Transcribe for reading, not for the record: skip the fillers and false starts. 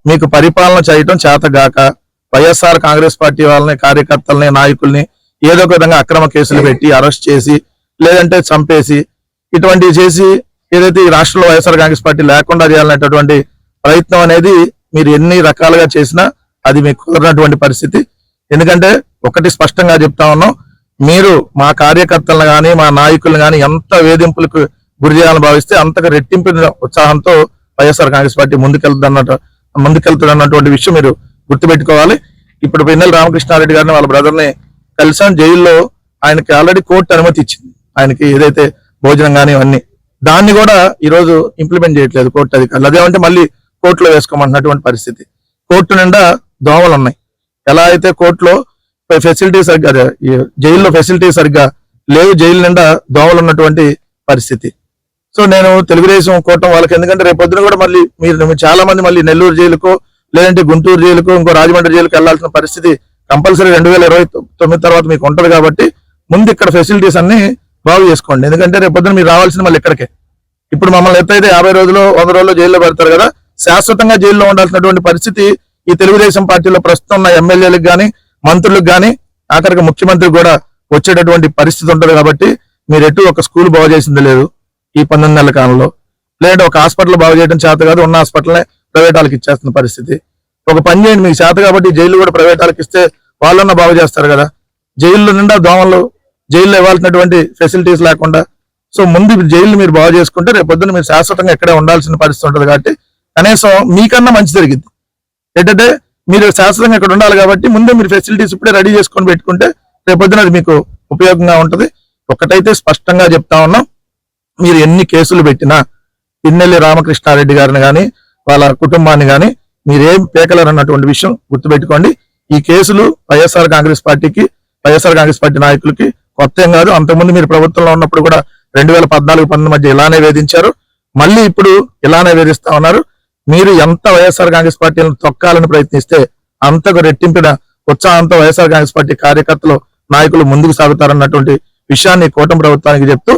మీకు పరిపాలన చేయటం చేతగాక వైఎస్ఆర్ కాంగ్రెస్ పార్టీ వాళ్ళని, కార్యకర్తల్ని, నాయకుల్ని ఏదో ఒక విధంగా అక్రమ కేసులు పెట్టి అరెస్ట్ చేసి లేదంటే చంపేసి ఇటువంటివి చేసి ఏదైతే ఈ రాష్ట్రంలో వైఎస్ఆర్ కాంగ్రెస్ పార్టీ లేకుండా చేయాలనేటటువంటి ప్రయత్నం అనేది మీరు ఎన్ని రకాలుగా చేసినా అది మీకు కుదరనటువంటి పరిస్థితి. ఎందుకంటే ఒకటి స్పష్టంగా చెప్తా ఉన్నాం, మీరు మా కార్యకర్తలను కానీ మా నాయకులను కానీ ఎంత వేధింపులకు గురి చేయాలని భావిస్తే అంతగా రెట్టింపిన ఉత్సాహంతో వైఎస్ఆర్ కాంగ్రెస్ పార్టీ ముందుకెళ్తున్నటువంటి విషయం మీరు గుర్తుపెట్టుకోవాలి. ఇప్పుడు పిన్నెల రామకృష్ణారెడ్డి గారిని వాళ్ళ బ్రదర్ని కలిసాం జైల్లో. ఆయనకి ఆల్రెడీ కోర్టు అనుమతి ఇచ్చింది, ఆయనకి ఏదైతే భోజనం కానీ ఇవన్నీ, దాన్ని కూడా ఈరోజు ఇంప్లిమెంట్ చేయట్లేదు కోర్టు అధికారులు. అదేమంటే మళ్ళీ కోర్టులో వేసుకోమంటున్నటువంటి పరిస్థితి. కోర్టు నిండా దోమలు ఉన్నాయి. ఎలా అయితే కోర్టులో ఫెసిలిటీ సరిగ్గా, జైల్లో ఫెసిలిటీ సరిగ్గా లేవు, జైలు నిండా దోమలు ఉన్నటువంటి పరిస్థితి. సో నేను తెలుగుదేశం కూటమి వాళ్ళకి, ఎందుకంటే రేపొద్దున కూడా మళ్ళీ మీరు చాలా మంది మళ్ళీ నెల్లూరు జైలుకో లేదంటే గుంటూరు జైలుకో ఇంకో రాజమండ్రి జైలుకు వెళ్లాల్సిన పరిస్థితి కంపల్సరీ 2029 తర్వాత మీకు ఉంటది. కాబట్టి ముందు ఇక్కడ ఫెసిలిటీస్ అన్ని బాగు చేసుకోండి. ఎందుకంటే రేపొద్దున మీరు రావాల్సింది మళ్ళీ ఇక్కడికే. ఇప్పుడు మమ్మల్ని ఎత్తైతే 50 రోజులు 100 రోజులు జైల్లో పెడతారు కదా, శాశ్వతంగా జైల్లో ఉండాల్సినటువంటి పరిస్థితి ఈ తెలుగుదేశం పార్టీలో ప్రస్తుతం ఉన్న ఎమ్మెల్యేలకు కానీ మంత్రులకు కానీ ఆఖరికి ముఖ్యమంత్రి కూడా వచ్చేటటువంటి పరిస్థితి ఉంటుంది. కాబట్టి మీరు ఎటు ఒక స్కూల్ బాగు చేసింది లేదు ఈ 19 నెలల కాలంలో, లేదంటే ఒక హాస్పిటల్ బాగు చేయడం చేత కాదు, ఉన్న హాస్పిటల్నే ప్రైవేట్ వాళ్ళకి ఇచ్చేస్తున్న పరిస్థితి. ఒక పని చేయండి, మీకు చేత కాబట్టి జైలు కూడా ప్రైవేట్ వాళ్ళకి ఇస్తే వాళ్ళన్నా బాగు చేస్తారు కదా. జైల్లో నిండా దోమలు, జైల్లో ఇవ్వాల్సినటువంటి ఫెసిలిటీస్ లేకుండా. సో ముందు జైలు మీరు బాగు చేసుకుంటే రేపొద్దున మీరు శాశ్వతంగా ఇక్కడే ఉండాల్సిన పరిస్థితి ఉంటుంది. కాబట్టి కనీసం మీకన్నా మంచి జరిగింది ఏంటంటే మీరు శాశ్వతంగా ఇక్కడ ఉండాలి. కాబట్టి ముందే మీరు ఫెసిలిటీస్ ఇప్పుడే రెడీ చేసుకొని పెట్టుకుంటే రేపొద్దున అది మీకు ఉపయోగంగా ఉంటుంది. ఒకటైతే స్పష్టంగా చెప్తా ఉన్నాం, మీరు ఎన్ని కేసులు పెట్టినా పిన్నెల్లి రామకృష్ణారెడ్డి గారిని కానీ వాళ్ళ కుటుంబాన్ని కానీ మీరేం పేకలరు అన్నటువంటి విషయం గుర్తుపెట్టుకోండి. ఈ కేసులు వైఎస్ఆర్ కాంగ్రెస్ పార్టీకి, వైఎస్ఆర్ కాంగ్రెస్ పార్టీ నాయకులకి కొత్త ఏం కాదు. అంతకుముందు మీరు ప్రభుత్వంలో ఉన్నప్పుడు కూడా 2014-19 మధ్య ఇలానే వేధించారు, మళ్ళీ ఇప్పుడు ఇలానే వేధిస్తా ఉన్నారు. మీరు ఎంత వైఎస్ఆర్ కాంగ్రెస్ పార్టీలను తొక్కాలని ప్రయత్నిస్తే అంతకు రెట్టింపిన ఉత్సాహంతో వైఎస్ఆర్ కాంగ్రెస్ పార్టీ కార్యకర్తలు, నాయకులు ముందుకు సాగుతారన్నటువంటి విషయాన్ని కూటమి ప్రభుత్వానికి చెప్తూ